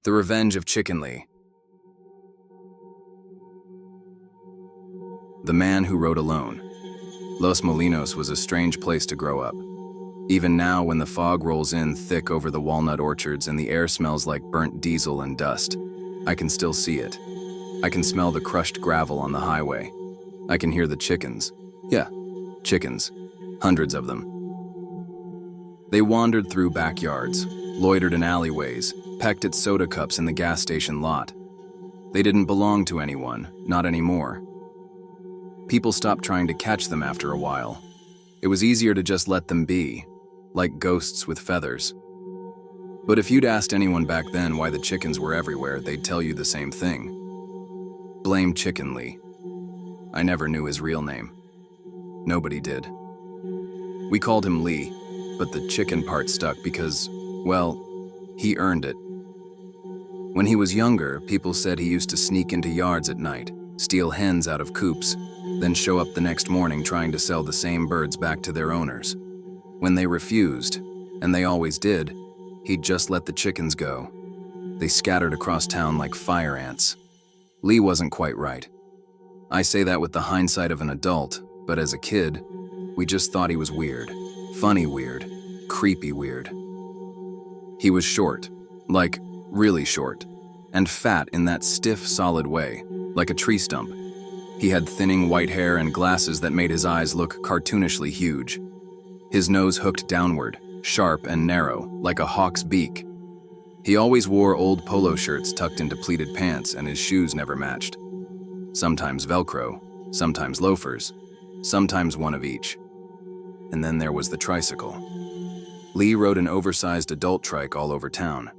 The Revenge of Chicken Lee. The Man Who Rode Alone. Los Molinos was a strange place to grow up. Even now, when the fog rolls in thick over the walnut orchards and the air smells like burnt diesel and dust, I can still see it. I can smell the crushed gravel on the highway. I can hear the chickens. Yeah, chickens. Hundreds of them. They wandered through backyards, loitered in alleyways, pecked at soda cups in the gas station lot. They didn't belong to anyone, not anymore. People stopped trying to catch them after a while. It was easier to just let them be, like ghosts with feathers. But if you'd asked anyone back then why the chickens were everywhere, they'd tell you the same thing. Blame Chicken Lee. I never knew his real name. Nobody did. We called him Lee, but the chicken part stuck because, well, he earned it. When he was younger, people said he used to sneak into yards at night, steal hens out of coops, then show up the next morning trying to sell the same birds back to their owners. When they refused, and they always did, he'd just let the chickens go. They scattered across town like fire ants. Lee wasn't quite right. I say that with the hindsight of an adult, but as a kid, we just thought he was weird. Funny weird. Creepy weird. He was short, like really short, and fat in that stiff, solid way, like a tree stump. He had thinning white hair and glasses that made his eyes look cartoonishly huge. His nose hooked downward, sharp and narrow, like a hawk's beak. He always wore old polo shirts tucked into pleated pants, and his shoes never matched. Sometimes Velcro, sometimes loafers, sometimes one of each. And then there was the tricycle. Lee rode an oversized adult trike all over town.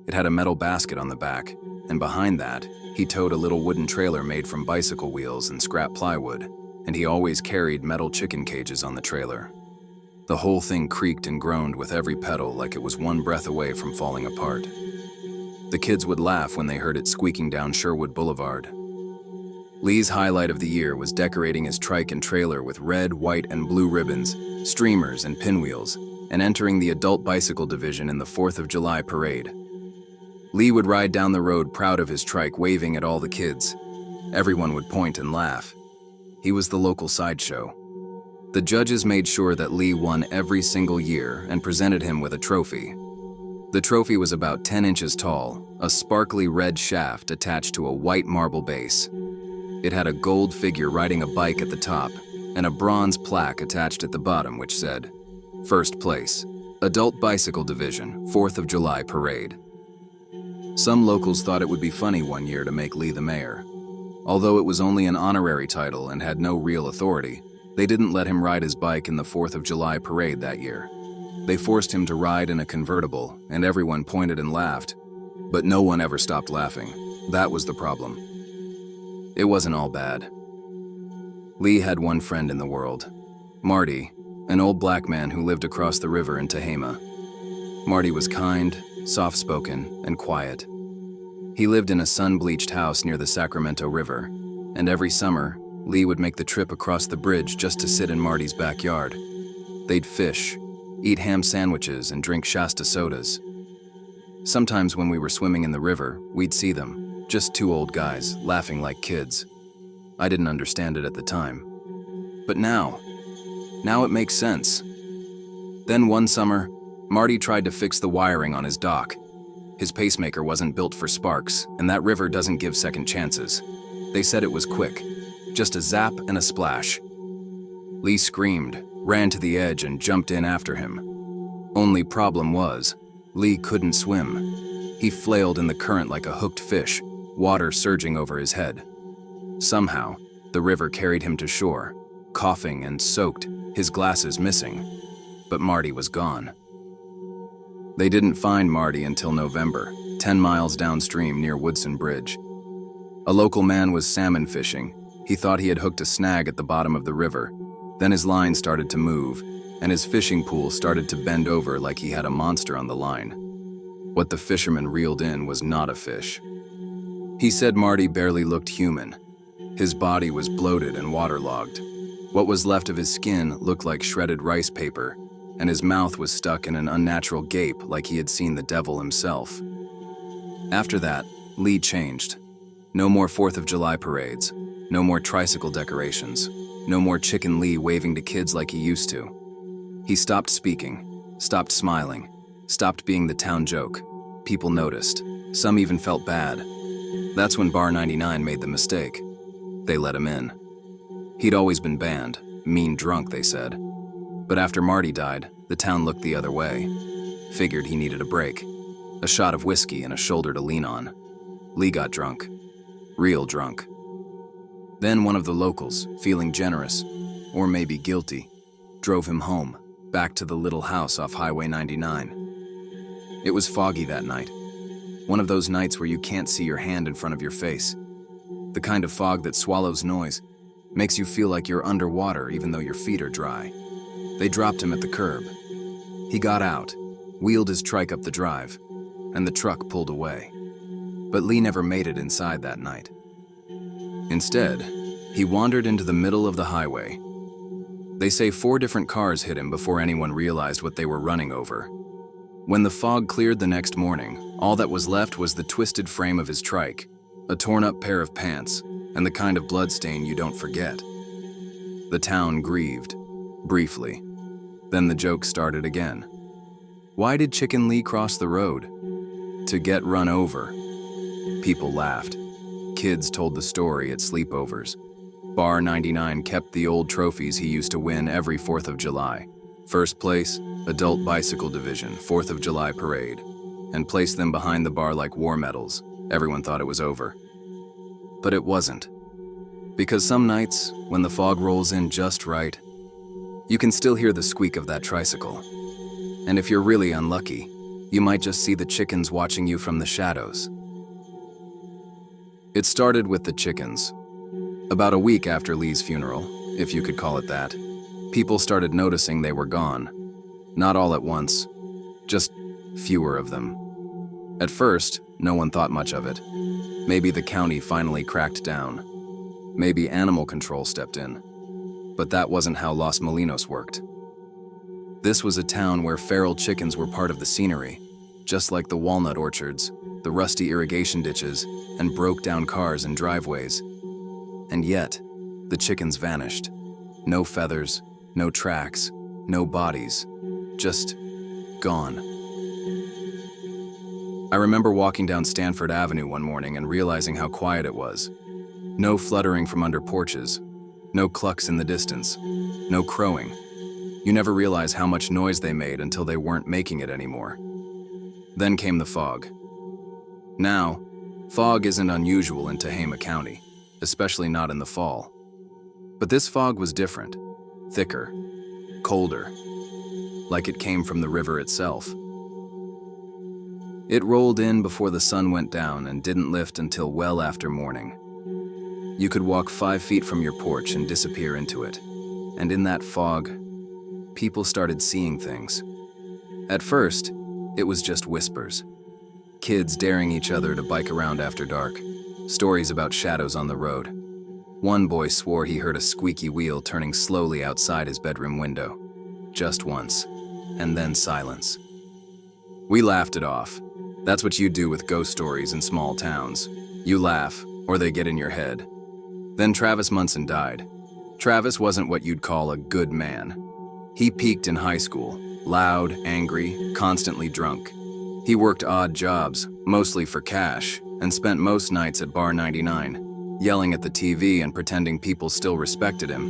It had a metal basket on the back, and behind that, he towed a little wooden trailer made from bicycle wheels and scrap plywood, and he always carried metal chicken cages on the trailer. The whole thing creaked and groaned with every pedal like it was one breath away from falling apart. The kids would laugh when they heard it squeaking down Sherwood Boulevard. Lee's highlight of the year was decorating his trike and trailer with red, white, and blue ribbons, streamers, and pinwheels, and entering the adult bicycle division in the 4th of July parade. Lee would ride down the road proud of his trike, waving at all the kids. Everyone would point and laugh. He was the local sideshow. The judges made sure that Lee won every single year and presented him with a trophy. The trophy was about 10 inches tall, a sparkly red shaft attached to a white marble base. It had a gold figure riding a bike at the top, and a bronze plaque attached at the bottom which said, "First place, Adult Bicycle Division, 4th of July Parade." Some locals thought it would be funny one year to make Lee the mayor. Although it was only an honorary title and had no real authority, they didn't let him ride his bike in the 4th of July parade that year. They forced him to ride in a convertible, and everyone pointed and laughed. But no one ever stopped laughing. That was the problem. It wasn't all bad. Lee had one friend in the world, Marty, an old black man who lived across the river in Tehama. Marty was kind, soft-spoken, and quiet. He lived in a sun-bleached house near the Sacramento River, and every summer, Lee would make the trip across the bridge just to sit in Marty's backyard. They'd fish, eat ham sandwiches, and drink Shasta sodas. Sometimes when we were swimming in the river, we'd see them, just two old guys, laughing like kids. I didn't understand it at the time. But now it makes sense. Then one summer, Marty tried to fix the wiring on his dock. His pacemaker wasn't built for sparks, and that river doesn't give second chances. They said it was quick, just a zap and a splash. Lee screamed, ran to the edge, and jumped in after him. Only problem was, Lee couldn't swim. He flailed in the current like a hooked fish, water surging over his head. Somehow, the river carried him to shore, coughing and soaked, his glasses missing. But Marty was gone. They didn't find Marty until November, 10 miles downstream near Woodson Bridge. A local man was salmon fishing. He thought he had hooked a snag at the bottom of the river. Then his line started to move, and his fishing pole started to bend over like he had a monster on the line. What the fisherman reeled in was not a fish. He said Marty barely looked human. His body was bloated and waterlogged. What was left of his skin looked like shredded rice paper, and his mouth was stuck in an unnatural gape like he had seen the devil himself. After that, Lee changed. No more 4th of July parades, no more tricycle decorations, no more Chicken Lee waving to kids like he used to. He stopped speaking, stopped smiling, stopped being the town joke. People noticed. Some even felt bad. That's when Bar 99 made the mistake. They let him in. He'd always been banned, mean drunk, they said. But after Marty died, the town looked the other way. Figured he needed a break. A shot of whiskey and a shoulder to lean on. Lee got drunk. Real drunk. Then one of the locals, feeling generous, or maybe guilty, drove him home, back to the little house off Highway 99. It was foggy that night. One of those nights where you can't see your hand in front of your face. The kind of fog that swallows noise, makes you feel like you're underwater even though your feet are dry. They dropped him at the curb. He got out, wheeled his trike up the drive, and the truck pulled away. But Lee never made it inside that night. Instead, he wandered into the middle of the highway. They say 4 different cars hit him before anyone realized what they were running over. When the fog cleared the next morning, all that was left was the twisted frame of his trike, a torn-up pair of pants, and the kind of bloodstain you don't forget. The town grieved, briefly. Then the joke started again. Why did Chicken Lee cross the road? To get run over. People laughed. Kids told the story at sleepovers. Bar 99 kept the old trophies he used to win every 4th of July. First place, Adult Bicycle Division, 4th of July Parade, and placed them behind the bar like war medals. Everyone thought it was over. But it wasn't. Because some nights, when the fog rolls in just right, you can still hear the squeak of that tricycle. And if you're really unlucky, you might just see the chickens watching you from the shadows. It started with the chickens. About a week after Lee's funeral, if you could call it that, people started noticing they were gone. Not all at once, just fewer of them. At first, no one thought much of it. Maybe the county finally cracked down. Maybe animal control stepped in. But that wasn't how Los Molinos worked. This was a town where feral chickens were part of the scenery, just like the walnut orchards, the rusty irrigation ditches, and broke-down cars and driveways. And yet, the chickens vanished. No feathers, no tracks, no bodies, just gone. I remember walking down Stanford Avenue one morning and realizing how quiet it was. No fluttering from under porches, no clucks in the distance, no crowing. You never realize how much noise they made until they weren't making it anymore. Then came the fog. Now, fog isn't unusual in Tehama County, especially not in the fall. But this fog was different, thicker, colder, like it came from the river itself. It rolled in before the sun went down and didn't lift until well after morning. You could walk 5 feet from your porch and disappear into it. And in that fog, people started seeing things. At first, it was just whispers. Kids daring each other to bike around after dark. Stories about shadows on the road. One boy swore he heard a squeaky wheel turning slowly outside his bedroom window. Just once. And then silence. We laughed it off. That's what you do with ghost stories in small towns. You laugh, or they get in your head. Then Travis Mson died. Travis wasn't what you'd call a good man. He peaked in high school, loud, angry, constantly drunk. He worked odd jobs, mostly for cash, and spent most nights at Bar 99, yelling at the TV and pretending people still respected him.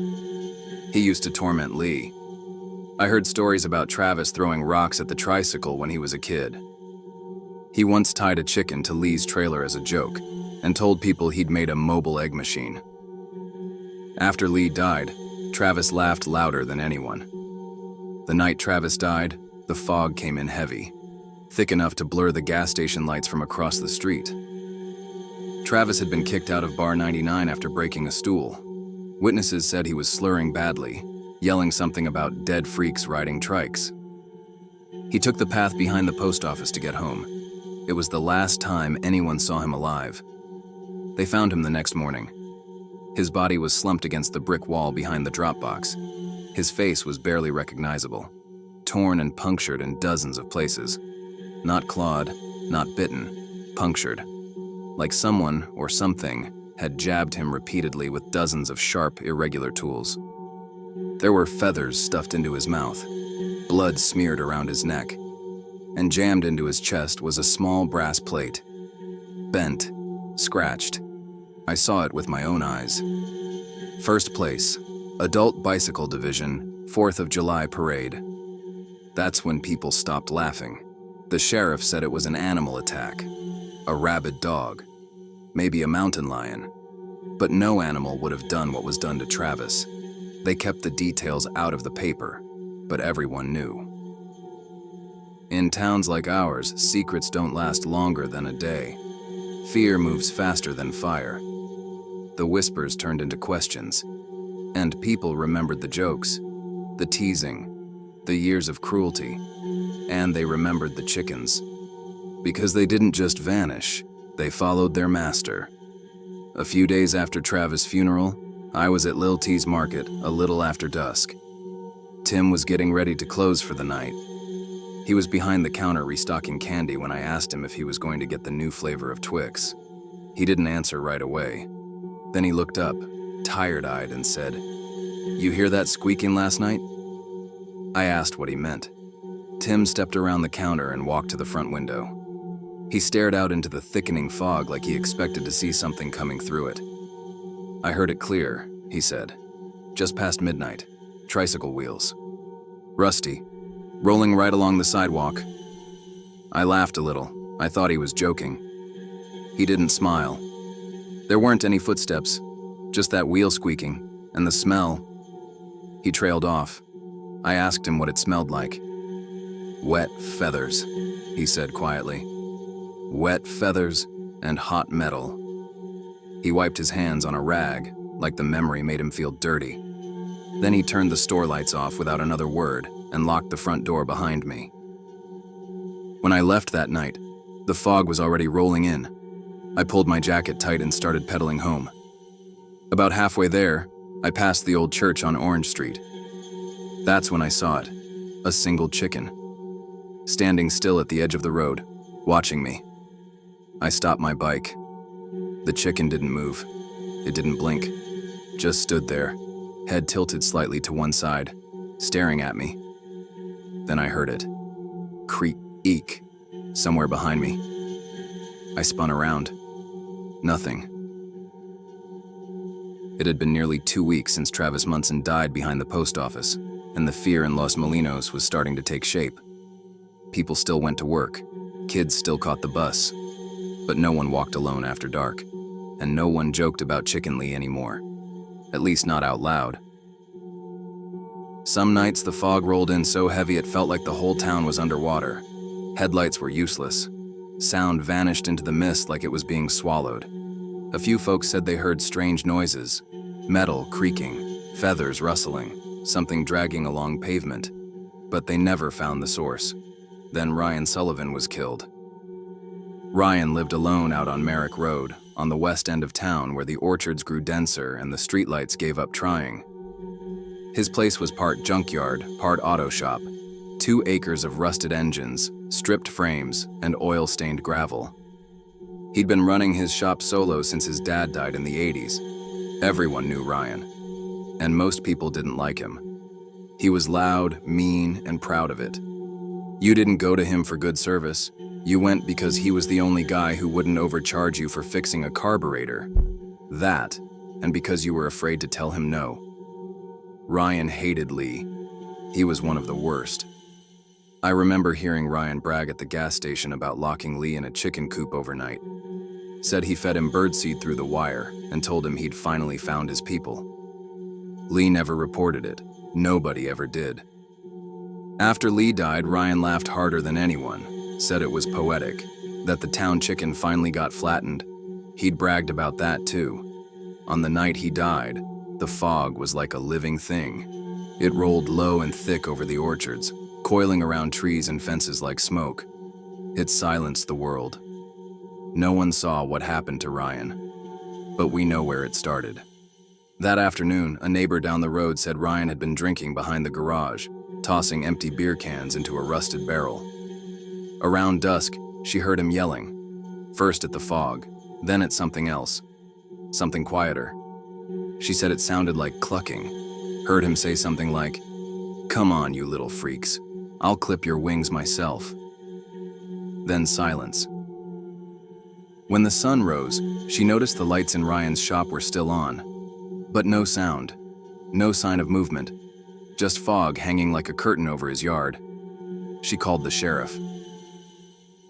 He used to torment Lee. I heard stories about Travis throwing rocks at the tricycle when he was a kid. He once tied a chicken to Lee's trailer as a joke, and told people he'd made a mobile egg machine. After Lee died, Travis laughed louder than anyone. The night Travis died, the fog came in heavy, thick enough to blur the gas station lights from across the street. Travis had been kicked out of Bar 99 after breaking a stool. Witnesses said he was slurring badly, yelling something about dead freaks riding trikes. He took the path behind the post office to get home. It was the last time anyone saw him alive. They found him the next morning. His body was slumped against the brick wall behind the drop box. His face was barely recognizable, torn and punctured in dozens of places. Not clawed, not bitten, punctured, like someone or something had jabbed him repeatedly with dozens of sharp, irregular tools. There were feathers stuffed into his mouth, blood smeared around his neck, and jammed into his chest was a small brass plate. Bent, scratched. I saw it with my own eyes. First place, Adult Bicycle Division, 4th of July Parade. That's when people stopped laughing. The sheriff said it was an animal attack, a rabid dog, maybe a mountain lion. But no animal would have done what was done to Travis. They kept the details out of the paper, but everyone knew. In towns like ours, secrets don't last longer than a day. Fear moves faster than fire. The whispers turned into questions, and people remembered the jokes, the teasing, the years of cruelty, and they remembered the chickens. Because they didn't just vanish, they followed their master. A few days after Travis' funeral, I was at Lil T's market a little after dusk. Tim was getting ready to close for the night. He was behind the counter restocking candy when I asked him if he was going to get the new flavor of Twix. He didn't answer right away. Then he looked up, tired-eyed, and said, "You hear that squeaking last night?" I asked what he meant. Tim stepped around the counter and walked to the front window. He stared out into the thickening fog like he expected to see something coming through it. "I heard it clear," he said. "Just past midnight. Tricycle wheels. Rusty. Rolling right along the sidewalk." I laughed a little. I thought he was joking. He didn't smile. There weren't any footsteps, just that wheel squeaking, and the smell. He trailed off. I asked him what it smelled like. "Wet feathers," he said quietly. "Wet feathers and hot metal." He wiped his hands on a rag, like the memory made him feel dirty. Then he turned the store lights off without another word and locked the front door behind me. When I left that night, the fog was already rolling in. I pulled my jacket tight and started pedaling home. About halfway there, I passed the old church on Orange Street. That's when I saw it, a single chicken, standing still at the edge of the road, watching me. I stopped my bike. The chicken didn't move. It didn't blink. Just stood there, head tilted slightly to one side, staring at me. Then I heard it. Creak, somewhere behind me. I spun around. Nothing. It had been nearly 2 weeks since Travis Mson died behind the post office, and the fear in Los Molinos was starting to take shape. People still went to work. Kids still caught the bus. But no one walked alone after dark, and no one joked about Chicken Lee anymore. At least not out loud. Some nights the fog rolled in so heavy it felt like the whole town was underwater. Headlights were useless. Sound vanished into the mist like it was being swallowed. A few folks said they heard strange noises, metal creaking, feathers rustling, something dragging along pavement, but they never found the source. Then Ryan Sullivan was killed. Ryan lived alone out on Merrick Road, on the west end of town where the orchards grew denser and the streetlights gave up trying. His place was part junkyard, part auto shop, 2 acres of rusted engines, stripped frames, and oil-stained gravel. He'd been running his shop solo since his dad died in the 80s. Everyone knew Ryan, and most people didn't like him. He was loud, mean, and proud of it. You didn't go to him for good service. You went because he was the only guy who wouldn't overcharge you for fixing a carburetor. That, and because you were afraid to tell him no. Ryan hated Lee. He was one of the worst. I remember hearing Ryan brag at the gas station about locking Lee in a chicken coop overnight. Said he fed him birdseed through the wire and told him he'd finally found his people. Lee never reported it. Nobody ever did. After Lee died, Ryan laughed harder than anyone, said it was poetic, that the town chicken finally got flattened. He'd bragged about that too. On the night he died, the fog was like a living thing. It rolled low and thick over the orchards, coiling around trees and fences like smoke. It silenced the world. No one saw what happened to Ryan, but we know where it started. That afternoon, a neighbor down the road said Ryan had been drinking behind the garage, tossing empty beer cans into a rusted barrel. Around dusk, she heard him yelling, First at the fog, then at something else, something quieter. She said it sounded like clucking. Heard him say something like, "Come on, you little freaks. I'll clip your wings myself." Then silence. When the sun rose, she noticed the lights in Ryan's shop were still on, but no sound, no sign of movement, just fog hanging like a curtain over his yard. She called the sheriff.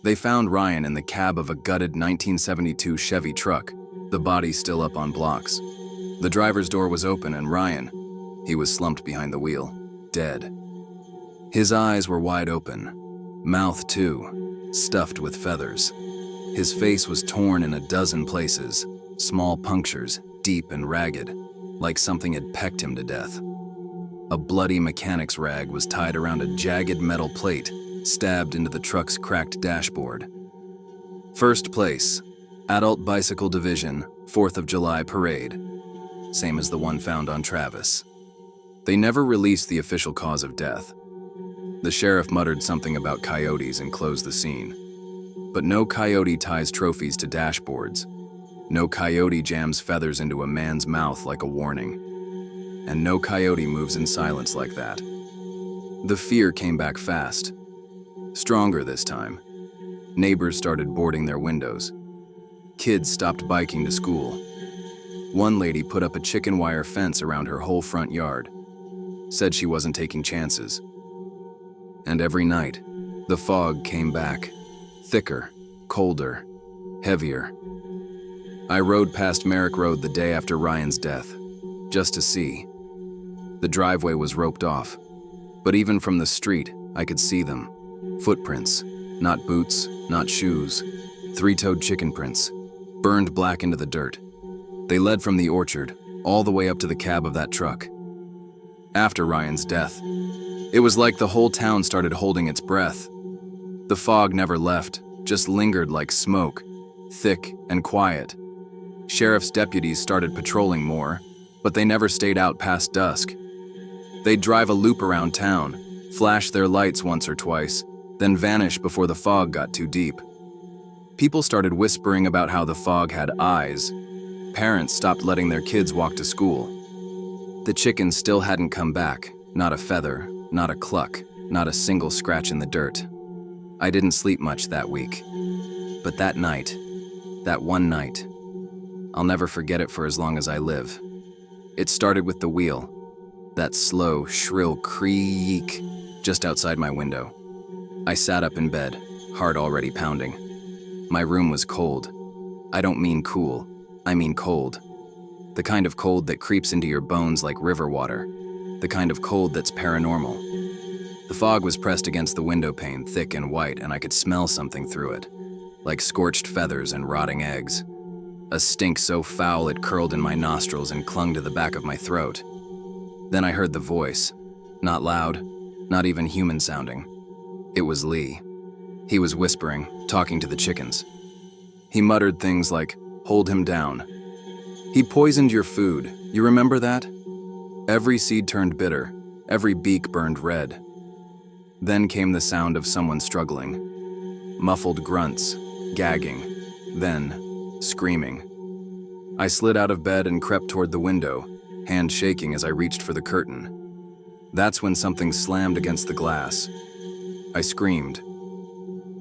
They found Ryan in the cab of a gutted 1972 Chevy truck, the body still up on blocks. The driver's door was open and Ryan, he was slumped behind the wheel, dead. His eyes were wide open, mouth too, stuffed with feathers. His face was torn in a dozen places, small punctures, deep and ragged, like something had pecked him to death. A bloody mechanic's rag was tied around a jagged metal plate, stabbed into the truck's cracked dashboard. First place, Adult Bicycle Division, 4th of July Parade. Same as the one found on Travis. They never released the official cause of death. The sheriff muttered something about coyotes and closed the scene. But no coyote ties trophies to dashboards. No coyote jams feathers into a man's mouth like a warning. And no coyote moves in silence like that. The fear came back fast. Stronger this time. Neighbors started boarding their windows. Kids stopped biking to school. One lady put up a chicken wire fence around her whole front yard. Said she wasn't taking chances. And every night, the fog came back. Thicker, colder, heavier. I rode past Merrick Road the day after Ryan's death, just to see. The driveway was roped off, but even from the street, I could see them. Footprints, not boots, not shoes, three-toed chicken prints, burned black into the dirt. They led from the orchard, all the way up to the cab of that truck. After Ryan's death, it was like the whole town started holding its breath. The fog never left, just lingered like smoke, thick and quiet. Sheriff's deputies started patrolling more, but they never stayed out past dusk. They'd drive a loop around town, flash their lights once or twice, then vanish before the fog got too deep. People started whispering about how the fog had eyes. Parents stopped letting their kids walk to school. The chickens still hadn't come back, not a feather, not a cluck, not a single scratch in the dirt. I didn't sleep much that week. But that night, that one night, I'll never forget it for as long as I live. It started with the wheel, that slow, shrill creak just outside my window. I sat up in bed, heart already pounding. My room was cold. I don't mean cool, I mean cold. The kind of cold that creeps into your bones like river water. The kind of cold that's paranormal. The fog was pressed against the window pane, thick and white, and I could smell something through it, like scorched feathers and rotting eggs. A stink so foul it curled in my nostrils and clung to the back of my throat. Then I heard the voice, not loud, not even human sounding. It was Lee. He was whispering, talking to the chickens. He muttered things like, "Hold him down. He poisoned your food, you remember that? Every seed turned bitter, every beak burned red." Then came the sound of someone struggling. Muffled grunts, gagging, then screaming. I slid out of bed and crept toward the window, hand shaking as I reached for the curtain. That's when something slammed against the glass. I screamed.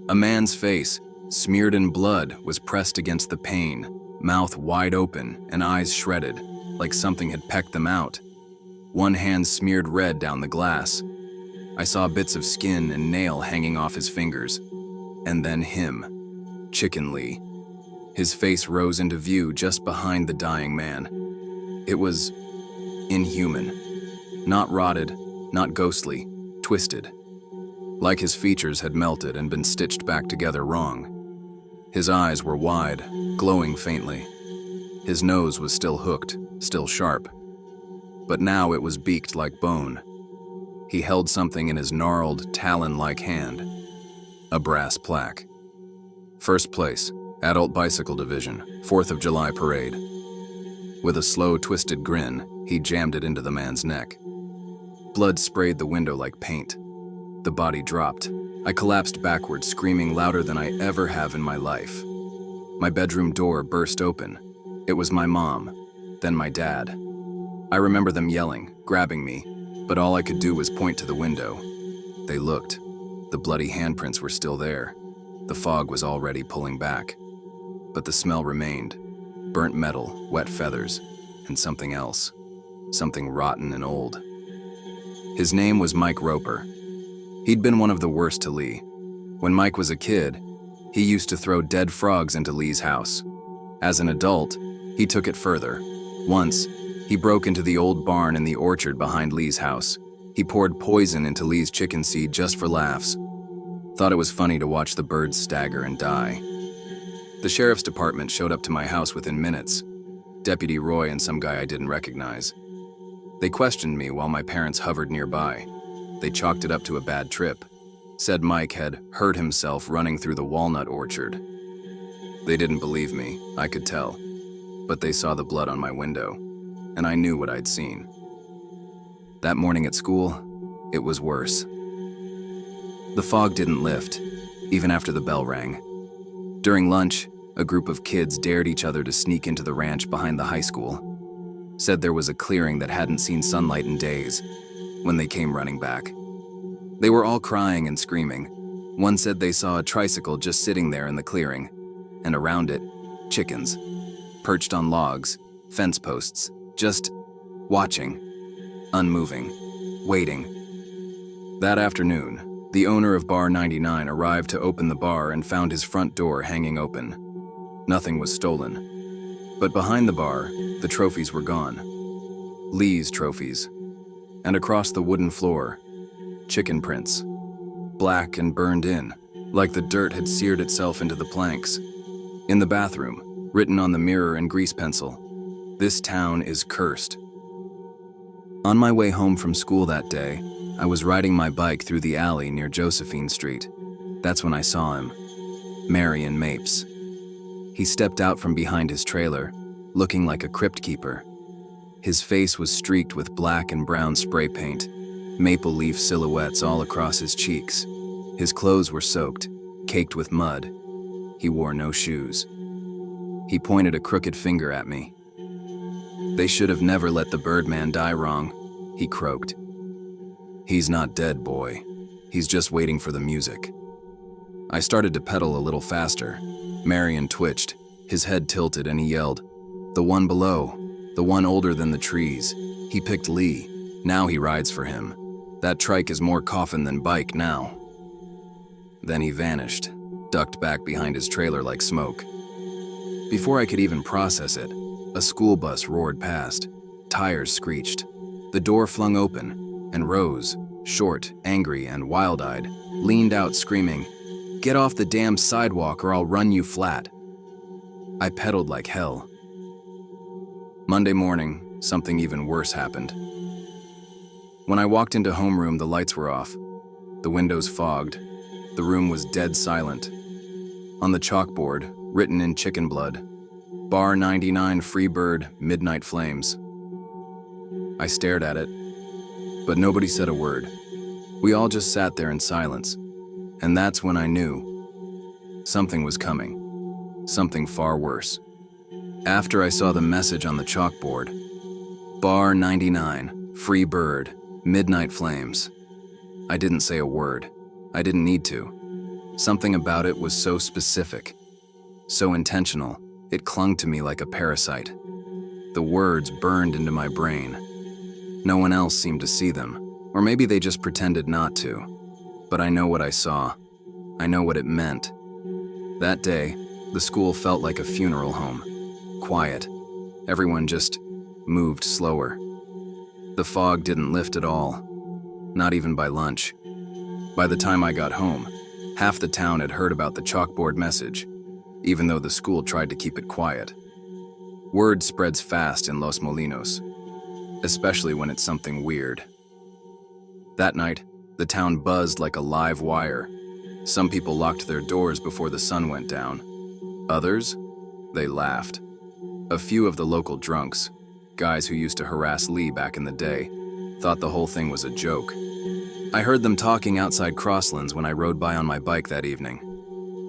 A man's face, smeared in blood, was pressed against the pane, mouth wide open and eyes shredded, like something had pecked them out. One hand smeared red down the glass. I saw bits of skin and nail hanging off his fingers. And then him, Chicken Lee. His face rose into view just behind the dying man. It was inhuman. Not rotted, not ghostly, twisted. Like his features had melted and been stitched back together wrong. His eyes were wide, glowing faintly. His nose was still hooked, still sharp. But now it was beaked like bone. He held something in his gnarled, talon-like hand. A brass plaque. First place, Adult Bicycle Division, 4th of July Parade. With a slow, twisted grin, he jammed it into the man's neck. Blood sprayed the window like paint. The body dropped. I collapsed backward, screaming louder than I ever have in my life. My bedroom door burst open. It was my mom, then my dad. I remember them yelling, grabbing me, but all I could do was point to the window. They looked. The bloody handprints were still there. The fog was already pulling back. But the smell remained. Burnt metal, wet feathers, and something else. Something rotten and old. His name was Mike Roper. He'd been one of the worst to Lee. When Mike was a kid, he used to throw dead frogs into Lee's house. As an adult, he took it further. Once, he broke into the old barn in the orchard behind Lee's house. He poured poison into Lee's chicken seed just for laughs. Thought it was funny to watch the birds stagger and die. The sheriff's department showed up to my house within minutes. Deputy Roy and some guy I didn't recognize. They questioned me while my parents hovered nearby. They chalked it up to a bad trip. Said Mike had hurt himself running through the walnut orchard. They didn't believe me, I could tell. But they saw the blood on my window, and I knew what I'd seen. That morning at school, it was worse. The fog didn't lift, even after the bell rang. During lunch, a group of kids dared each other to sneak into the ranch behind the high school. Said there was a clearing that hadn't seen sunlight in days when they came running back. They were all crying and screaming. One said they saw a tricycle just sitting there in the clearing, and around it, chickens, perched on logs, fence posts, just watching, unmoving, waiting. That afternoon, the owner of Bar 99 arrived to open the bar and found his front door hanging open. Nothing was stolen. But behind the bar, the trophies were gone. Lee's trophies. And across the wooden floor, chicken prints. Black and burned in, like the dirt had seared itself into the planks. In the bathroom, written on the mirror in grease pencil, "This town is cursed." On my way home from school that day, I was riding my bike through the alley near Josephine Street. That's when I saw him, Marion Mapes. He stepped out from behind his trailer, looking like a crypt keeper. His face was streaked with black and brown spray paint, maple leaf silhouettes all across his cheeks. His clothes were soaked, caked with mud. He wore no shoes. He pointed a crooked finger at me. "They should have never let the Birdman die wrong," he croaked. "He's not dead, boy. He's just waiting for the music." I started to pedal a little faster. Marion twitched, his head tilted, and he yelled, "The one below, the one older than the trees. He picked Lee. Now he rides for him. That trike is more coffin than bike now." Then he vanished, ducked back behind his trailer like smoke. Before I could even process it, a school bus roared past. Tires screeched. The door flung open, and Rose, short, angry, and wild-eyed, leaned out screaming, "Get off the damn sidewalk or I'll run you flat." I pedaled like hell. Monday morning, something even worse happened. When I walked into homeroom, the lights were off. The windows fogged. The room was dead silent. On the chalkboard, written in chicken blood, "Bar 99 Freebird, Midnight Flames." I stared at it, but nobody said a word. We all just sat there in silence, and that's when I knew something was coming, something far worse. After I saw the message on the chalkboard, "Bar 99, Freebird, Midnight Flames," I didn't say a word. I didn't need to. Something about it was so specific, so intentional, it clung to me like a parasite. The words burned into my brain. No one else seemed to see them, or maybe they just pretended not to. But I know what I saw. I know what it meant. That day, the school felt like a funeral home. Quiet. Everyone just moved slower. The fog didn't lift at all. Not even by lunch. By the time I got home, half the town had heard about the chalkboard message, even though the school tried to keep it quiet. Word spreads fast in Los Molinos, especially when it's something weird. That night, the town buzzed like a live wire. Some people locked their doors before the sun went down. Others, they laughed. A few of the local drunks, guys who used to harass Lee back in the day, thought the whole thing was a joke. I heard them talking outside Crosslands when I rode by on my bike that evening.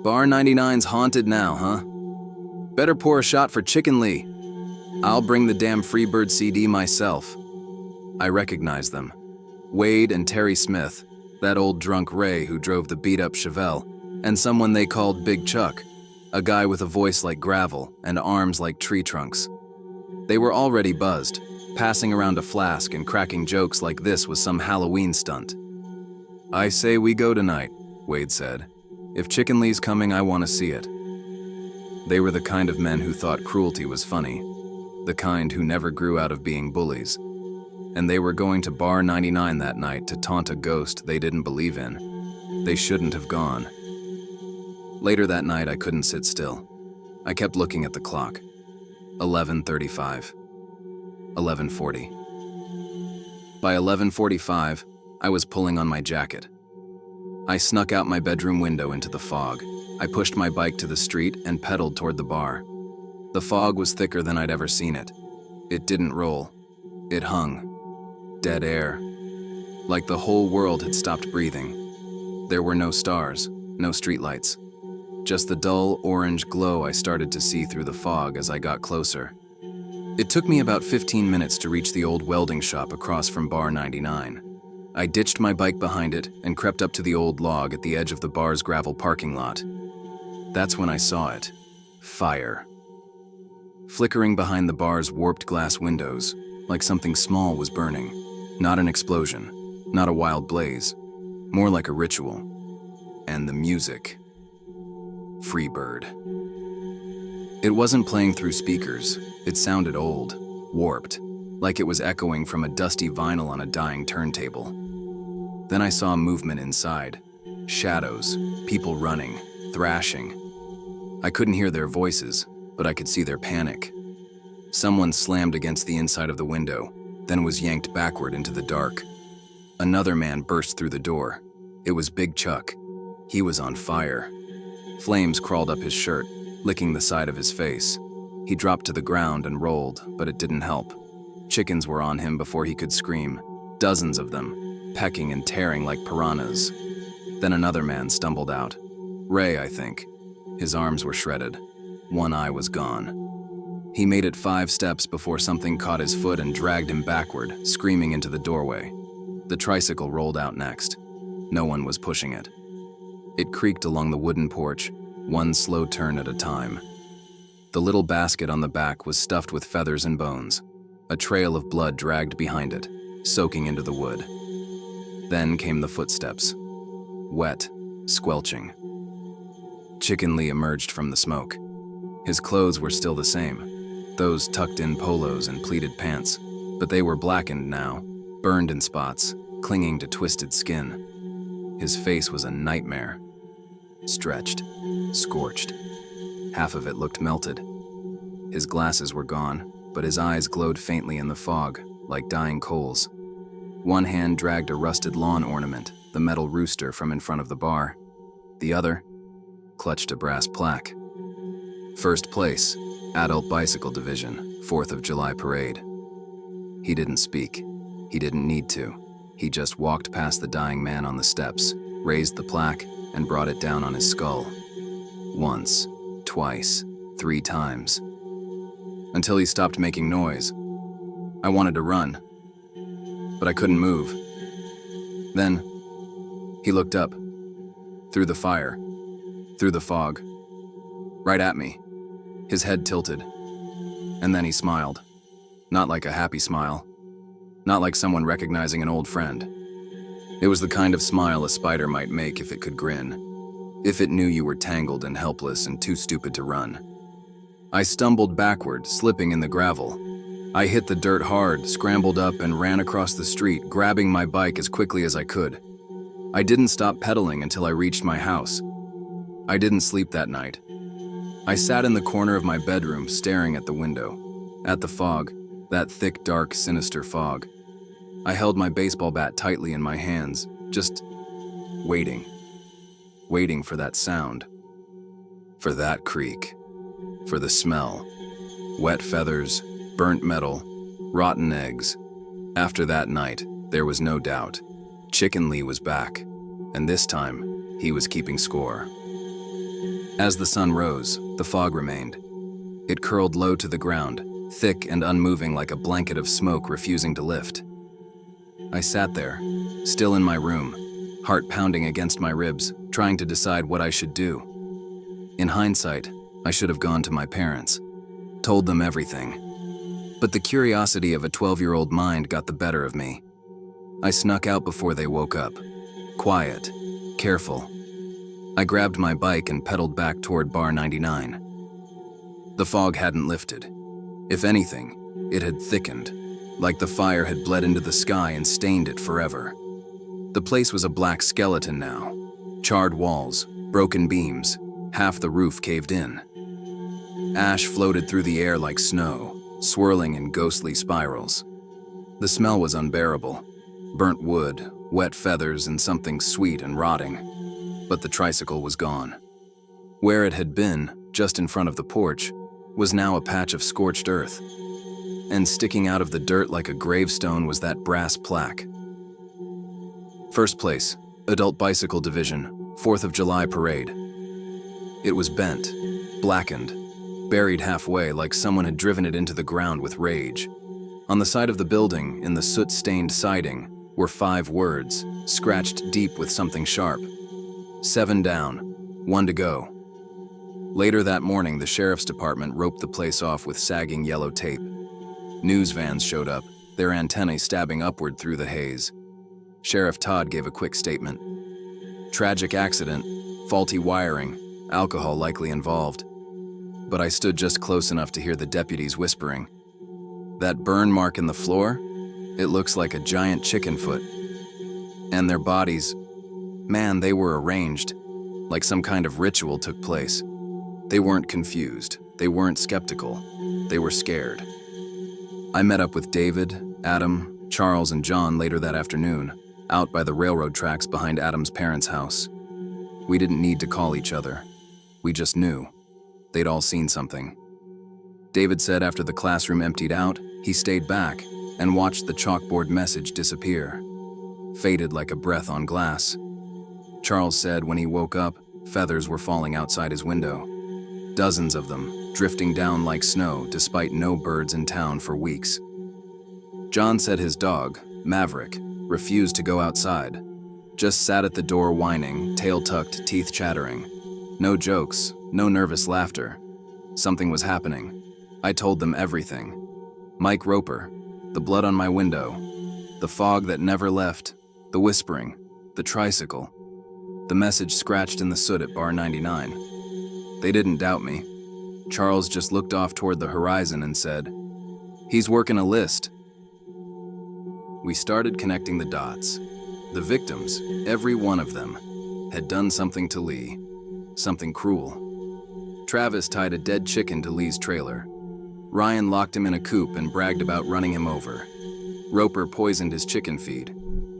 "Bar 99's haunted now, huh?" Better pour a shot for Chicken Lee. I'll bring the damn Freebird CD myself. I recognized them. Wade and Terry Smith, that old drunk Ray who drove the beat-up Chevelle, and someone they called Big Chuck, a guy with a voice like gravel and arms like tree trunks. They were already buzzed, passing around a flask and cracking jokes like this was some Halloween stunt. I say we go tonight, Wade said. If Chicken Lee's coming, I want to see it. They were the kind of men who thought cruelty was funny, the kind who never grew out of being bullies. And they were going to Bar 99 that night to taunt a ghost they didn't believe in. They shouldn't have gone. Later that night, I couldn't sit still. I kept looking at the clock. 11:35. 11:40. By 11:45, I was pulling on my jacket. I snuck out my bedroom window into the fog. I pushed my bike to the street and pedaled toward the bar. The fog was thicker than I'd ever seen it. It didn't roll. It hung. Dead air. Like the whole world had stopped breathing. There were no stars, no streetlights. Just the dull orange glow I started to see through the fog as I got closer. It took me about 15 minutes to reach the old welding shop across from Bar 99. I ditched my bike behind it and crept up to the old log at the edge of the bar's gravel parking lot. That's when I saw it. Fire. Flickering behind the bar's warped glass windows, like something small was burning. Not an explosion, not a wild blaze, more like a ritual. And the music. Freebird. It wasn't playing through speakers. It sounded old, warped, like it was echoing from a dusty vinyl on a dying turntable. Then I saw movement inside. Shadows, people running, thrashing. I couldn't hear their voices, but I could see their panic. Someone slammed against the inside of the window, then was yanked backward into the dark. Another man burst through the door. It was Big Chuck. He was on fire. Flames crawled up his shirt, licking the side of his face. He dropped to the ground and rolled, but it didn't help. Chickens were on him before he could scream, dozens of them, pecking and tearing like piranhas. Then another man stumbled out. Ray, I think. His arms were shredded. One eye was gone. He made it 5 steps before something caught his foot and dragged him backward, screaming into the doorway. The tricycle rolled out next. No one was pushing it. It creaked along the wooden porch, one slow turn at a time. The little basket on the back was stuffed with feathers and bones. A trail of blood dragged behind it, soaking into the wood. Then came the footsteps. Wet, squelching. Chicken Lee emerged from the smoke. His clothes were still the same, those tucked-in polos and pleated pants, but they were blackened now, burned in spots, clinging to twisted skin. His face was a nightmare. Stretched, scorched. Half of it looked melted. His glasses were gone, but his eyes glowed faintly in the fog, like dying coals. One hand dragged a rusted lawn ornament, the metal rooster from in front of the bar. The other clutched a brass plaque. First place, Adult Bicycle Division, 4th of July Parade. He didn't speak. He didn't need to. He just walked past the dying man on the steps, raised the plaque, and brought it down on his skull. Once, twice, 3 times. Until he stopped making noise. I wanted to run, but I couldn't move. Then, he looked up, through the fire, through the fog, right at me, his head tilted. And then he smiled. Not like a happy smile. Not like someone recognizing an old friend. It was the kind of smile a spider might make if it could grin, if it knew you were tangled and helpless and too stupid to run. I stumbled backward, slipping in the gravel. I hit the dirt hard, scrambled up, and ran across the street, grabbing my bike as quickly as I could. I didn't stop pedaling until I reached my house. I didn't sleep that night. I sat in the corner of my bedroom, staring at the window, at the fog, that thick, dark, sinister fog. I held my baseball bat tightly in my hands, just waiting. Waiting for that sound. For that creak. For the smell. Wet feathers, burnt metal, rotten eggs. After that night, there was no doubt. Chicken Lee was back, and this time, he was keeping score. As the sun rose, the fog remained. It curled low to the ground, thick and unmoving like a blanket of smoke refusing to lift. I sat there, still in my room, heart pounding against my ribs, trying to decide what I should do. In hindsight, I should have gone to my parents, told them everything. But the curiosity of a 12-year-old mind got the better of me. I snuck out before they woke up, quiet, careful. I grabbed my bike and pedaled back toward Bar 99. The fog hadn't lifted. If anything, it had thickened, like the fire had bled into the sky and stained it forever. The place was a black skeleton now. Charred walls, broken beams, half the roof caved in. Ash floated through the air like snow, swirling in ghostly spirals. The smell was unbearable. Burnt wood, wet feathers, and something sweet and rotting. But the tricycle was gone. Where it had been, just in front of the porch, was now a patch of scorched earth. And sticking out of the dirt like a gravestone was that brass plaque. First place, Adult Bicycle Division, 4th of July Parade. It was bent, blackened, buried halfway like someone had driven it into the ground with rage. On the side of the building, in the soot-stained siding, were 5 words, scratched deep with something sharp. 7 down, 1 to go. Later that morning, the sheriff's department roped the place off with sagging yellow tape. News vans showed up, their antennae stabbing upward through the haze. Sheriff Todd gave a quick statement. Tragic accident, faulty wiring, alcohol likely involved. But I stood just close enough to hear the deputies whispering. That burn mark in the floor? It looks like a giant chicken foot. And their bodies, man, they were arranged, like some kind of ritual took place. They weren't confused, they weren't skeptical, they were scared. I met up with David, Adam, Charles, and John later that afternoon, out by the railroad tracks behind Adam's parents' house. We didn't need to call each other. We just knew. They'd all seen something. David said after the classroom emptied out, he stayed back and watched the chalkboard message disappear, faded like a breath on glass. Charles said when he woke up, feathers were falling outside his window. Dozens of them, drifting down like snow despite no birds in town for weeks. John said his dog, Maverick, refused to go outside, just sat at the door whining, tail tucked, teeth chattering. No jokes, no nervous laughter. Something was happening. I told them everything. Mike Roper, the blood on my window, the fog that never left, the whispering, the tricycle, the message scratched in the soot at Bar 99. They didn't doubt me. Charles just looked off toward the horizon and said, "He's working a list." We started connecting the dots. The victims, every one of them, had done something to Lee, something cruel. Travis tied a dead chicken to Lee's trailer. Ryan locked him in a coop and bragged about running him over. Roper poisoned his chicken feed.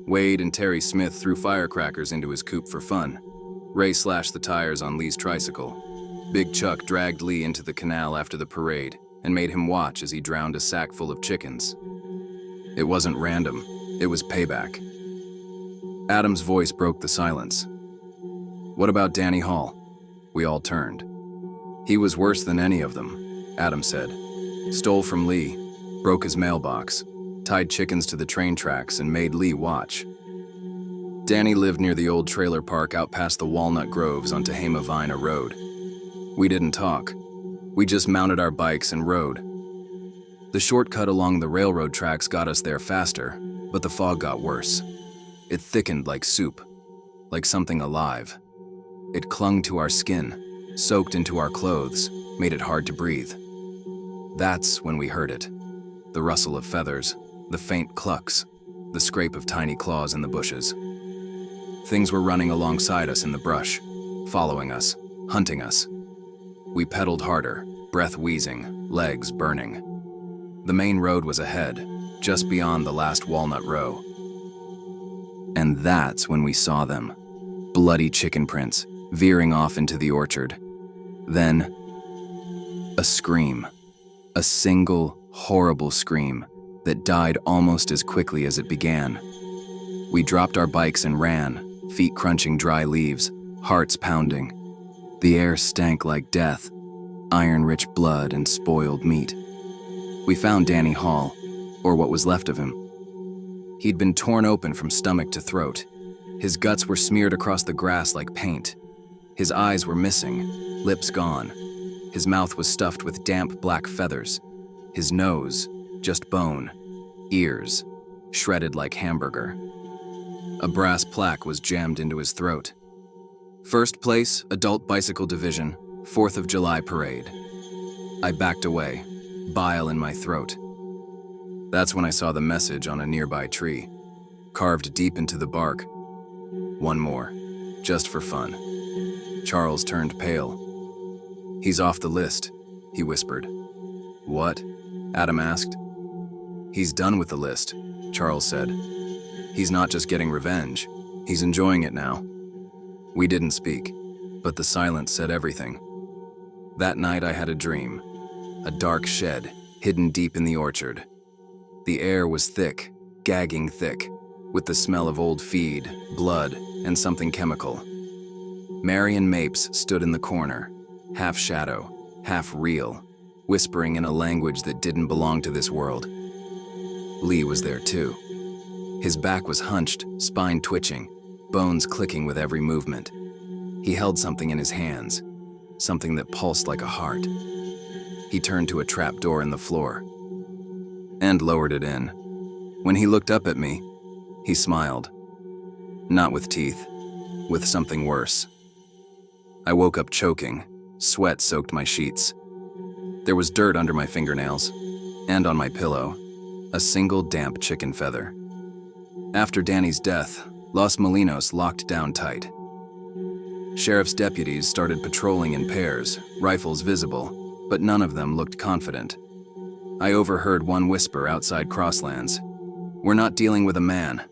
Wade and Terry Smith threw firecrackers into his coop for fun. Ray slashed the tires on Lee's tricycle. Big Chuck dragged Lee into the canal after the parade and made him watch as he drowned a sack full of chickens. It wasn't random, it was payback. Adam's voice broke the silence. "What about Danny Hall?" We all turned. "He was worse than any of them," Adam said. "Stole from Lee, broke his mailbox, tied chickens to the train tracks and made Lee watch." Danny lived near the old trailer park out past the Walnut Groves on Tehama Vina Road. We didn't talk. We just mounted our bikes and rode. The shortcut along the railroad tracks got us there faster, but the fog got worse. It thickened like soup, like something alive. It clung to our skin, soaked into our clothes, made it hard to breathe. That's when we heard it. The rustle of feathers, the faint clucks, the scrape of tiny claws in the bushes. Things were running alongside us in the brush, following us, hunting us. We pedaled harder, breath wheezing, legs burning. The main road was ahead, just beyond the last walnut row. And that's when we saw them. Bloody chicken prints, veering off into the orchard. Then, a scream. A single, horrible scream that died almost as quickly as it began. We dropped our bikes and ran, feet crunching dry leaves, hearts pounding. The air stank like death, iron-rich blood and spoiled meat. We found Danny Hall, or what was left of him. He'd been torn open from stomach to throat. His guts were smeared across the grass like paint. His eyes were missing, lips gone. His mouth was stuffed with damp black feathers. His nose, just bone. Ears, shredded like hamburger. A brass plaque was jammed into his throat. First place, Adult Bicycle Division, 4th of July Parade. I backed away, bile in my throat. That's when I saw the message on a nearby tree, carved deep into the bark. One more, just for fun. Charles turned pale. "He's off the list," he whispered. "What?" Adam asked. "He's done with the list," Charles said. "He's not just getting revenge, he's enjoying it now." We didn't speak, but the silence said everything. That night I had a dream. A dark shed, hidden deep in the orchard. The air was thick, gagging thick, with the smell of old feed, blood, and something chemical. Marion Mapes stood in the corner, half shadow, half real, whispering in a language that didn't belong to this world. Lee was there too. His back was hunched, spine twitching, bones clicking with every movement. He held something in his hands, something that pulsed like a heart. He turned to a trap door in the floor and lowered it in. When he looked up at me, he smiled. Not with teeth, with something worse. I woke up choking. Sweat soaked my sheets. There was dirt under my fingernails, and on my pillow, a single damp chicken feather. After Danny's death, Los Molinos locked down tight. Sheriff's deputies started patrolling in pairs, rifles visible, but none of them looked confident. I overheard one whisper outside Crosslands, "We're not dealing with a man."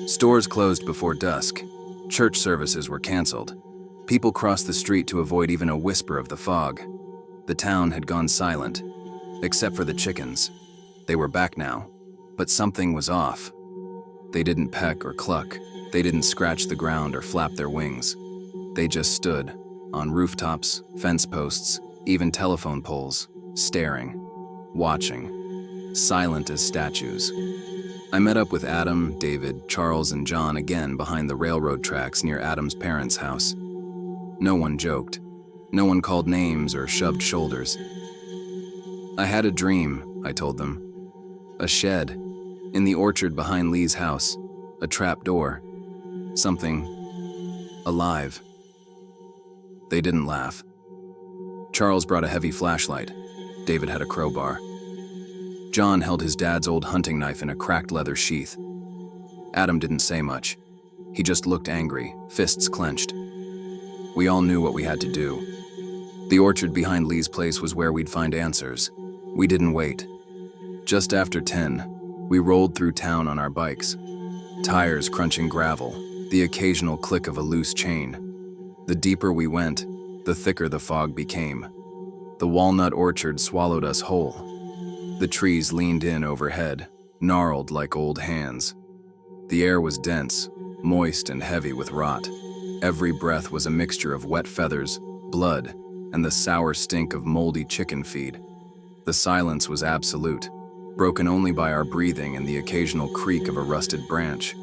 Stores closed before dusk. Church services were canceled. People crossed the street to avoid even a whisper of the fog. The town had gone silent, except for the chickens. They were back now, but something was off. They didn't peck or cluck. They didn't scratch the ground or flap their wings. They just stood, on rooftops, fence posts, even telephone poles, staring, watching, silent as statues. I met up with Adam, David, Charles, and John again behind the railroad tracks near Adam's parents' house. No one joked. No one called names or shoved shoulders. "I had a dream," I told them. "A shed, in the orchard behind Lee's house, a trap door, something alive." They didn't laugh. Charles brought a heavy flashlight. David had a crowbar. John held his dad's old hunting knife in a cracked leather sheath. Adam didn't say much. He just looked angry, fists clenched. We all knew what we had to do. The orchard behind Lee's place was where we'd find answers. We didn't wait. Just after 10, we rolled through town on our bikes. Tires crunching gravel, the occasional click of a loose chain. The deeper we went, the thicker the fog became. The walnut orchard swallowed us whole. The trees leaned in overhead, gnarled like old hands. The air was dense, moist and heavy with rot. Every breath was a mixture of wet feathers, blood, and the sour stink of moldy chicken feed. The silence was absolute, broken only by our breathing and the occasional creak of a rusted branch.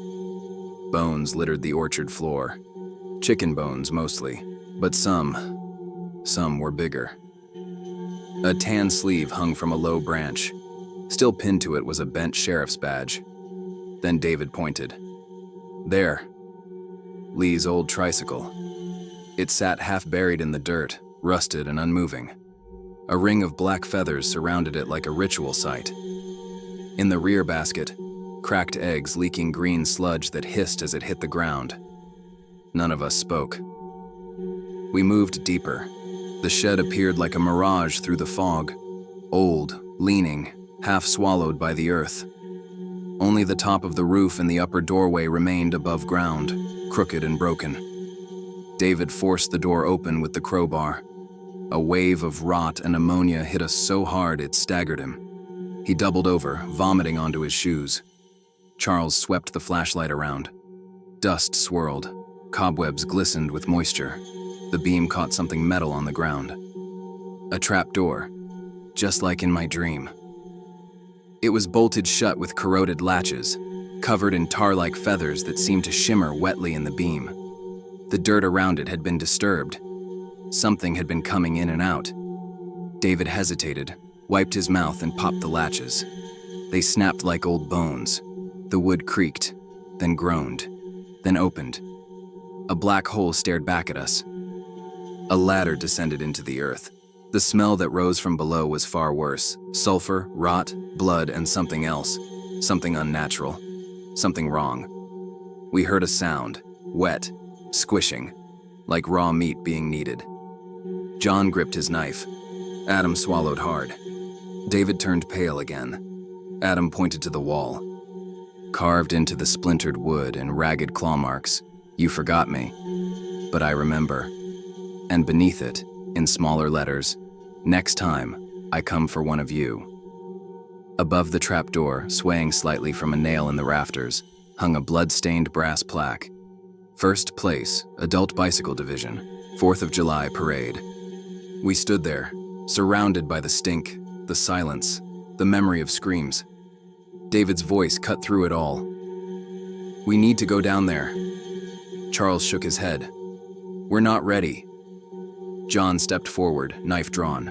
Bones littered the orchard floor. Chicken bones mostly, but some were bigger. A tan sleeve hung from a low branch. Still pinned to it was a bent sheriff's badge. Then David pointed. There. Lee's old tricycle. It sat half buried in the dirt, rusted and unmoving. A ring of black feathers surrounded it like a ritual site. In the rear basket, cracked eggs leaking green sludge that hissed as it hit the ground. None of us spoke. We moved deeper. The shed appeared like a mirage through the fog, old, leaning, half swallowed by the earth. Only the top of the roof and the upper doorway remained above ground, crooked and broken. David forced the door open with the crowbar. A wave of rot and ammonia hit us so hard it staggered him. He doubled over, vomiting onto his shoes. Charles swept the flashlight around. Dust swirled. Cobwebs glistened with moisture. The beam caught something metal on the ground. A trapdoor, just like in my dream. It was bolted shut with corroded latches, covered in tar-like feathers that seemed to shimmer wetly in the beam. The dirt around it had been disturbed. Something had been coming in and out. David hesitated, wiped his mouth, and popped the latches. They snapped like old bones. The wood creaked, then groaned, then opened. A black hole stared back at us. A ladder descended into the earth. The smell that rose from below was far worse. Sulfur, rot, blood, and something else. Something unnatural. Something wrong. We heard a sound, wet, squishing, like raw meat being kneaded. John gripped his knife. Adam swallowed hard. David turned pale again. Adam pointed to the wall. Carved into the splintered wood and ragged claw marks, "You forgot me, but I remember." And beneath it, in smaller letters, "Next time, I come for one of you." Above the trapdoor, swaying slightly from a nail in the rafters, hung a blood-stained brass plaque. First place, Adult Bicycle Division, 4th of July Parade. We stood there, surrounded by the stink, the silence, the memory of screams. David's voice cut through it all. "We need to go down there." Charles shook his head. "We're not ready." John stepped forward, knife drawn.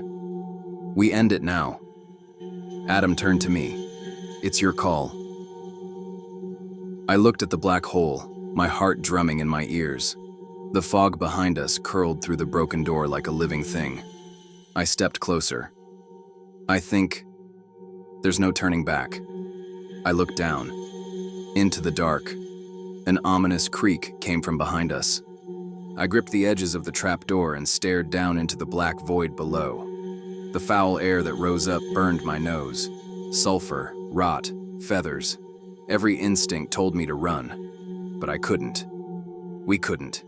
"We end it now." Adam turned to me. "It's your call." I looked at the black hole, my heart drumming in my ears. The fog behind us curled through the broken door like a living thing. I stepped closer. I think there's no turning back. I looked down, into the dark. An ominous creak came from behind us. I gripped the edges of the trapdoor and stared down into the black void below. The foul air that rose up burned my nose. Sulfur, rot, feathers. Every instinct told me to run, but I couldn't. We couldn't.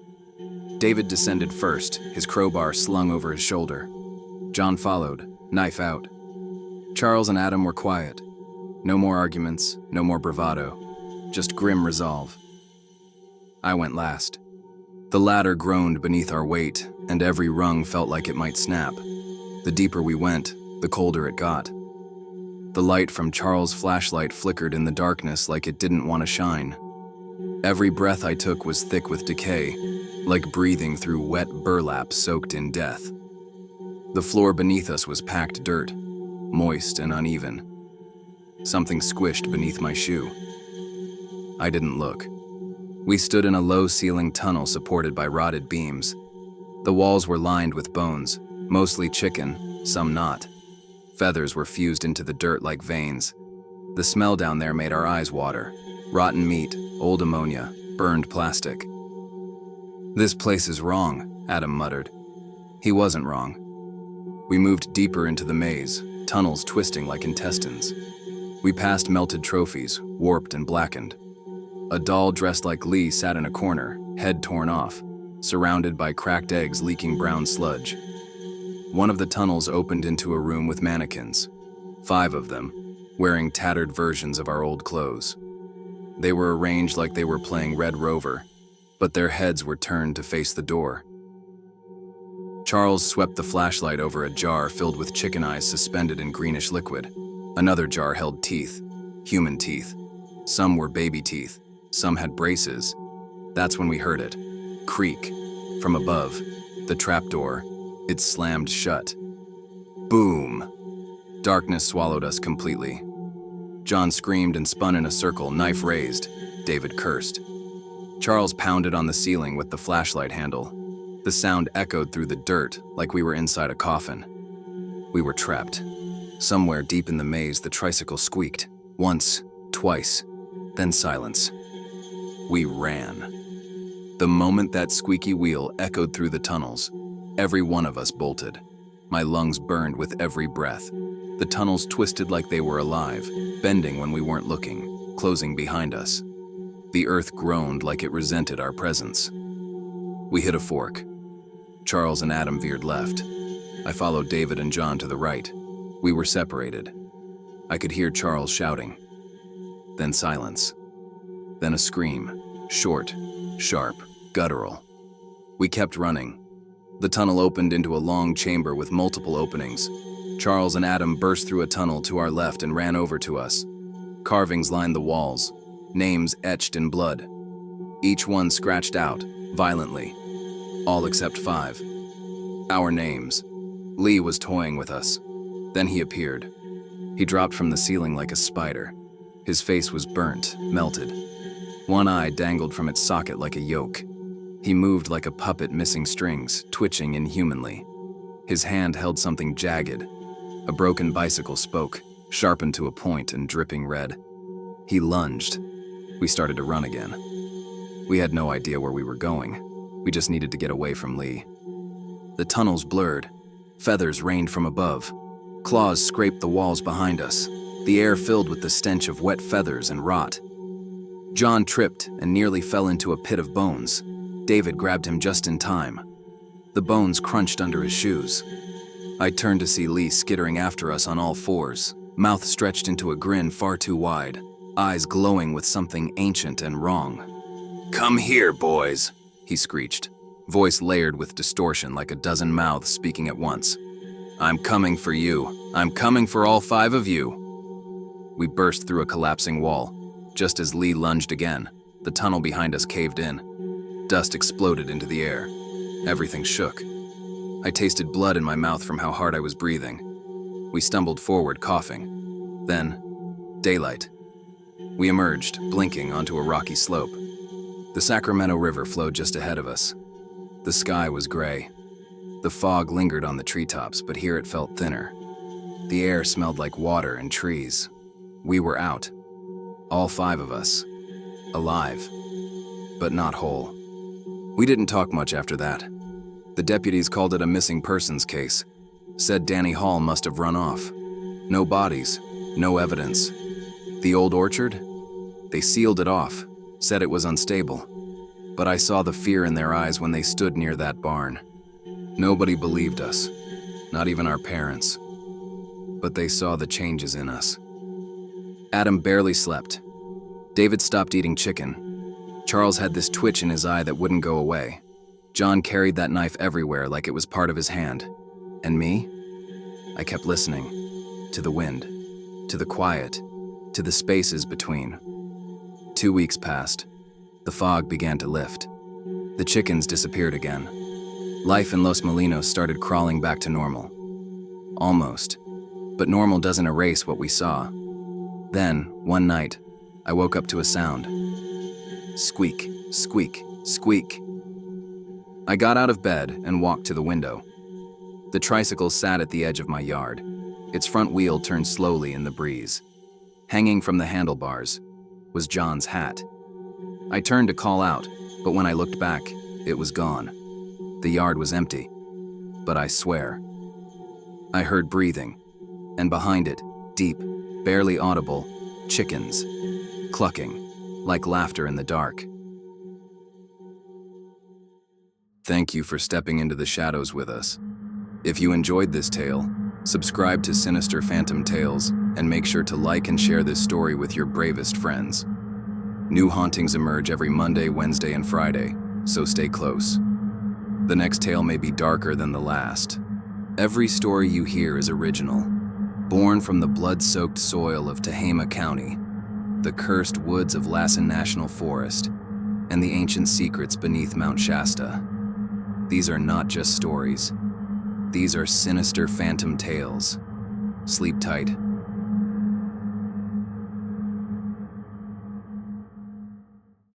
David descended first, his crowbar slung over his shoulder. John followed, knife out. Charles and Adam were quiet. No more arguments, no more bravado, just grim resolve. I went last. The ladder groaned beneath our weight, and every rung felt like it might snap. The deeper we went, the colder it got. The light from Charles' flashlight flickered in the darkness like it didn't want to shine. Every breath I took was thick with decay, like breathing through wet burlap soaked in death. The floor beneath us was packed dirt, moist and uneven. Something squished beneath my shoe. I didn't look. We stood in a low-ceilinged tunnel supported by rotted beams. The walls were lined with bones, mostly chicken, some not. Feathers were fused into the dirt like veins. The smell down there made our eyes water. Rotten meat, old ammonia, burned plastic. "This place is wrong," Adam muttered. He wasn't wrong. We moved deeper into the maze, tunnels twisting like intestines. We passed melted trophies, warped and blackened. A doll dressed like Lee sat in a corner, head torn off, surrounded by cracked eggs leaking brown sludge. One of the tunnels opened into a room with mannequins, 5 of them, wearing tattered versions of our old clothes. They were arranged like they were playing Red Rover, but their heads were turned to face the door. Charles swept the flashlight over a jar filled with chicken eyes suspended in greenish liquid. Another jar held teeth, human teeth. Some were baby teeth, some had braces. That's when we heard it. Creak. From above, the trapdoor. It slammed shut. Boom. Darkness swallowed us completely. John screamed and spun in a circle, knife raised. David cursed. Charles pounded on the ceiling with the flashlight handle. The sound echoed through the dirt like we were inside a coffin. We were trapped. Somewhere deep in the maze, the tricycle squeaked. Once, twice, then silence. We ran. The moment that squeaky wheel echoed through the tunnels, every one of us bolted. My lungs burned with every breath. The tunnels twisted like they were alive, bending when we weren't looking, closing behind us. The earth groaned like it resented our presence. We hit a fork. Charles and Adam veered left. I followed David and John to the right. We were separated. I could hear Charles shouting. Then silence. Then a scream, short, sharp, guttural. We kept running. The tunnel opened into a long chamber with multiple openings. Charles and Adam burst through a tunnel to our left and ran over to us. Carvings lined the walls, names etched in blood. Each one scratched out, violently. All except 5. Our names. Lee was toying with us. Then he appeared. He dropped from the ceiling like a spider. His face was burnt, melted. One eye dangled from its socket like a yoke. He moved like a puppet missing strings, twitching inhumanly. His hand held something jagged. A broken bicycle spoke, sharpened to a point and dripping red. He lunged. We started to run again. We had no idea where we were going. We just needed to get away from Lee. The tunnels blurred. Feathers rained from above. Claws scraped the walls behind us. The air filled with the stench of wet feathers and rot. John tripped and nearly fell into a pit of bones. David grabbed him just in time. The bones crunched under his shoes. I turned to see Lee skittering after us on all fours, mouth stretched into a grin far too wide, eyes glowing with something ancient and wrong. "Come here, boys," he screeched, voice layered with distortion like a dozen mouths speaking at once. "I'm coming for you. I'm coming for all 5 of you." We burst through a collapsing wall. Just as Lee lunged again, the tunnel behind us caved in. Dust exploded into the air. Everything shook. I tasted blood in my mouth from how hard I was breathing. We stumbled forward, coughing. Then, daylight. We emerged, blinking, onto a rocky slope. The Sacramento River flowed just ahead of us. The sky was gray. The fog lingered on the treetops, but here it felt thinner. The air smelled like water and trees. We were out. All 5 of us. Alive. But not whole. We didn't talk much after that. The deputies called it a missing persons case. Said Danny Hall must have run off. No bodies. No evidence. The old orchard? They sealed it off. Said it was unstable. But I saw the fear in their eyes when they stood near that barn. Nobody believed us. Not even our parents. But they saw the changes in us. Adam barely slept. David stopped eating chicken. Charles had this twitch in his eye that wouldn't go away. John carried that knife everywhere like it was part of his hand. And me? I kept listening. To the wind. To the quiet. To the spaces between. 2 weeks passed. The fog began to lift. The chickens disappeared again. Life in Los Molinos started crawling back to normal. Almost. But normal doesn't erase what we saw. Then, one night, I woke up to a sound. Squeak, squeak, squeak. I got out of bed and walked to the window. The tricycle sat at the edge of my yard. Its front wheel turned slowly in the breeze. Hanging from the handlebars was John's hat. I turned to call out, but when I looked back, it was gone. The yard was empty, but I swear. I heard breathing, and behind it, deep, barely audible, chickens, clucking, like laughter in the dark. Thank you for stepping into the shadows with us. If you enjoyed this tale, subscribe to Sinister Phantom Tales and make sure to like and share this story with your bravest friends. New hauntings emerge every Monday, Wednesday, and Friday, so stay close. The next tale may be darker than the last. Every story you hear is original, born from the blood-soaked soil of Tehama County, the cursed woods of Lassen National Forest, and the ancient secrets beneath Mount Shasta. These are not just stories. These are sinister phantom tales. Sleep tight.